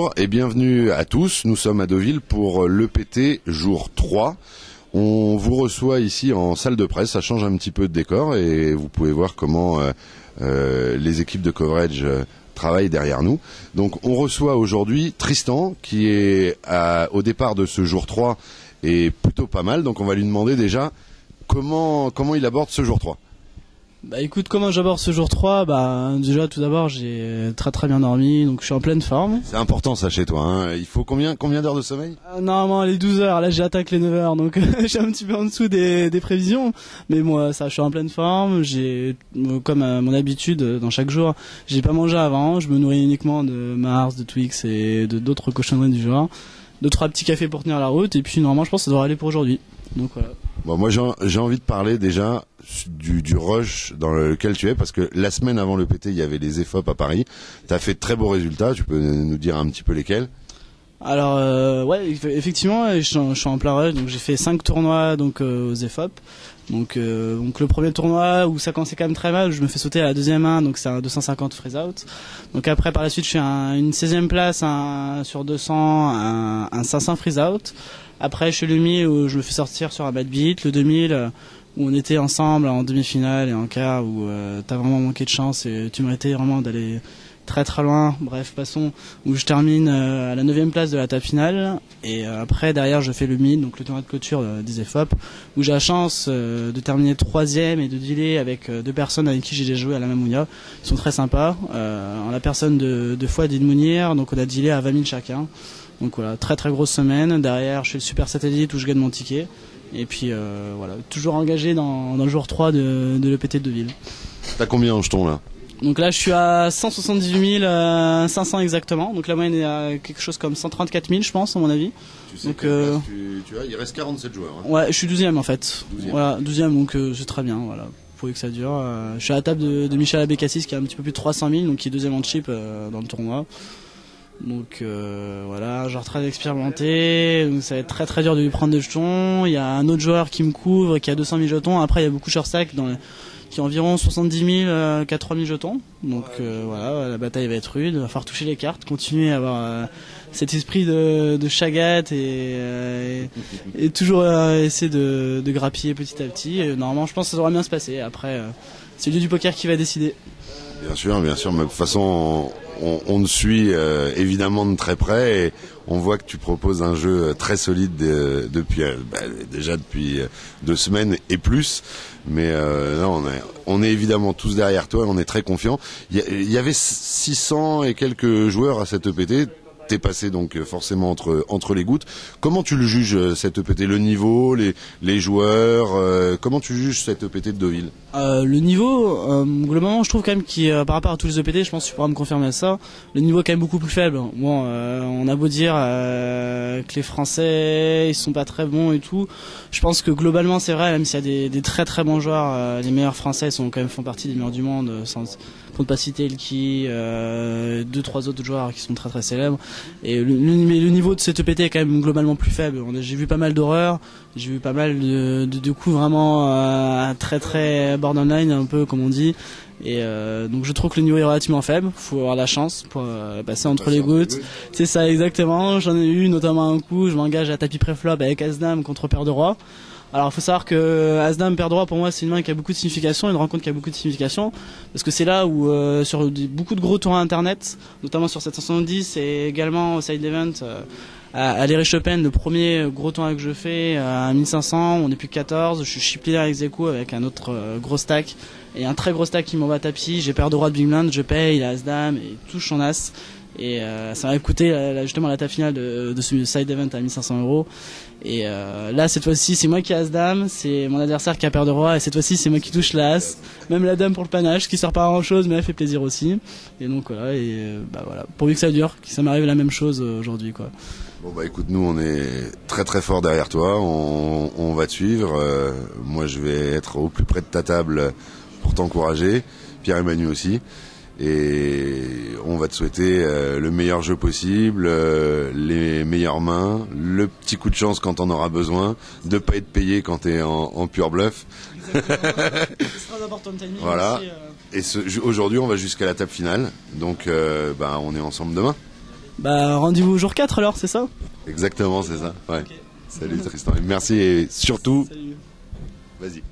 Bonjour et bienvenue à tous. Nous sommes à Deauville pour l'EPT jour 3. On vous reçoit ici en salle de presse, ça change un petit peu de décor et vous pouvez voir comment les équipes de coverage travaillent derrière nous. Donc on reçoit aujourd'hui Tristan qui est au départ de ce jour 3 et plutôt pas mal. Donc on va lui demander déjà comment il aborde ce jour 3. Bah écoute, comment j'aborde ce jour 3 ? Bah déjà tout d'abord j'ai très bien dormi, donc je suis en pleine forme. C'est important ça chez toi, hein. Il faut combien d'heures de sommeil ? Normalement les 12 heures, là j'attaque les 9 heures, donc je suis un petit peu en dessous des prévisions. Mais moi ça, je suis en pleine forme, j'ai comme à mon habitude dans chaque jour, j'ai pas mangé avant, je me nourris uniquement de Mars, de Twix et d'autres cochonneries du genre. 2-3 petits cafés pour tenir la route et puis normalement je pense que ça devrait aller pour aujourd'hui. Donc voilà. Bon, moi j'ai envie de parler déjà du rush dans lequel tu es, parce que la semaine avant le PT il y avait les EFOP à Paris. Tu as fait de très beaux résultats, tu peux nous dire un petit peu lesquels ? Alors ouais, effectivement je suis en plein rush, donc j'ai fait 5 tournois donc aux EFOP. Donc le premier tournoi où ça commençait quand même très mal, je me fais sauter à la deuxième main, donc c'est un 250 freeze out. Donc après par la suite je fais une 16e place sur 200, un 500 freeze out. Après je fais le 1000 où je me fais sortir sur un bad beat, le 2000 où on était ensemble en demi-finale et en quart où t'as vraiment manqué de chance et tu méritais vraiment d'aller très loin. Bref, passons, où je termine à la 9e place de la table finale et après derrière je fais le 1000, donc le tournoi de clôture des EFOP, où j'ai la chance de terminer 3e et de dealer avec 2 personnes avec qui j'ai déjà joué à la Mamounia. Ils sont très sympas, en la personne de Fouad et de Mounir, donc on a dealé à 20 000 chacun. Donc voilà, très grosse semaine. Derrière je fais le super satellite où je gagne mon ticket. Et puis voilà, toujours engagé dans le jour 3 de l'EPT de Deauville. T'as combien en jetons là ? Donc là je suis à 178 500 exactement. Donc la moyenne est à quelque chose comme 134 000 je pense à mon avis. Tu sais donc, tu vois, il reste 47 joueurs. Hein. Ouais, je suis 12e en fait. 12e. Voilà, 12e donc c'est très bien. Voilà, pour que ça dure. Je suis à la table de Michel Abécassis qui a un petit peu plus de 300 000, donc qui est 2e en chip dans le tournoi. Donc voilà, genre très expérimenté, donc ça va être très dur de lui prendre des jetons. Il y a un autre joueur qui me couvre, qui a 200 000 jetons. Après il y a beaucoup de short stack qui ont environ 70 000, qui a 3 000 jetons. Donc voilà, la bataille va être rude, il va falloir toucher les cartes, continuer à avoir cet esprit de chagat et toujours essayer de grappiller petit à petit. Et normalement je pense que ça devrait bien se passer. Après c'est le dieu du poker qui va décider. Bien sûr, mais de toute façon on te suit évidemment de très près et on voit que tu proposes un jeu très solide depuis 2 semaines et plus. Mais non, on est évidemment tous derrière toi, on est très confiants. Il y avait 600 et quelques joueurs à cette EPT. T'es passé donc forcément entre les gouttes. Comment tu le juges cette EPT, le niveau, les joueurs, comment tu juges cette EPT de Deauville ? Le niveau, globalement, je trouve quand même par rapport à tous les EPT, je pense que tu pourras me confirmer ça, le niveau est quand même beaucoup plus faible. Bon, on a beau dire que les Français ils sont pas très bons et tout, je pense que globalement c'est vrai, même s'il y a des très bons joueurs, les meilleurs Français font partie des meilleurs du monde, pour ne pas citer Elki, 2-3 autres joueurs qui sont très célèbres. Et le niveau de cette EPT est quand même globalement plus faible. J'ai vu pas mal d'horreurs, j'ai vu pas mal de coups vraiment très borderline, un peu comme on dit. Et donc je trouve que le niveau est relativement faible. Faut avoir la chance pour passer entre les gouttes. C'est ça exactement. J'en ai eu notamment un coup. Je m'engage à tapis pré-flop avec As-Dame contre paire de roi. Alors il faut savoir que As-Dame, paire de roi, pour moi c'est une main qui a beaucoup de signification, une rencontre qui a beaucoup de signification, parce que c'est là où sur beaucoup de gros tournois internet, notamment sur 770 et également au side event à l'Irish Open, le premier gros tournoi que je fais à 1500, on est plus que 14, je suis chip leader avec Zeko avec un autre gros stack et un très gros stack qui m'envoie tapis, j'ai paire de roi de big blind, je paye, il a As-Dame et touche son As. Et ça m'a coûté justement la table finale de ce side event à 1500 €. Et là cette fois-ci c'est moi qui ai As-Dame, c'est mon adversaire qui a paire de roi et cette fois-ci c'est moi qui touche l'As, même la Dame pour le panache qui sert pas à grand chose mais elle fait plaisir aussi. Et donc voilà, voilà, pourvu que ça dure, que ça m'arrive la même chose aujourd'hui quoi. Bon bah écoute, nous on est très fort derrière toi, on va te suivre, moi je vais être au plus près de ta table pour t'encourager, Pierre-Emmanuel aussi. Et on va te souhaiter le meilleur jeu possible, les meilleures mains, le petit coup de chance quand on aura besoin, de pas être payé quand t'es en pur bluff. C'est très important de timing. Voilà. Aussi, Et aujourd'hui on va jusqu'à la table finale, donc on est ensemble demain. Bah, rendez-vous au jour 4 alors, c'est ça? Exactement, c'est ça. Ouais. Ok. Salut Tristan. Et merci et surtout, Salut. vas-y.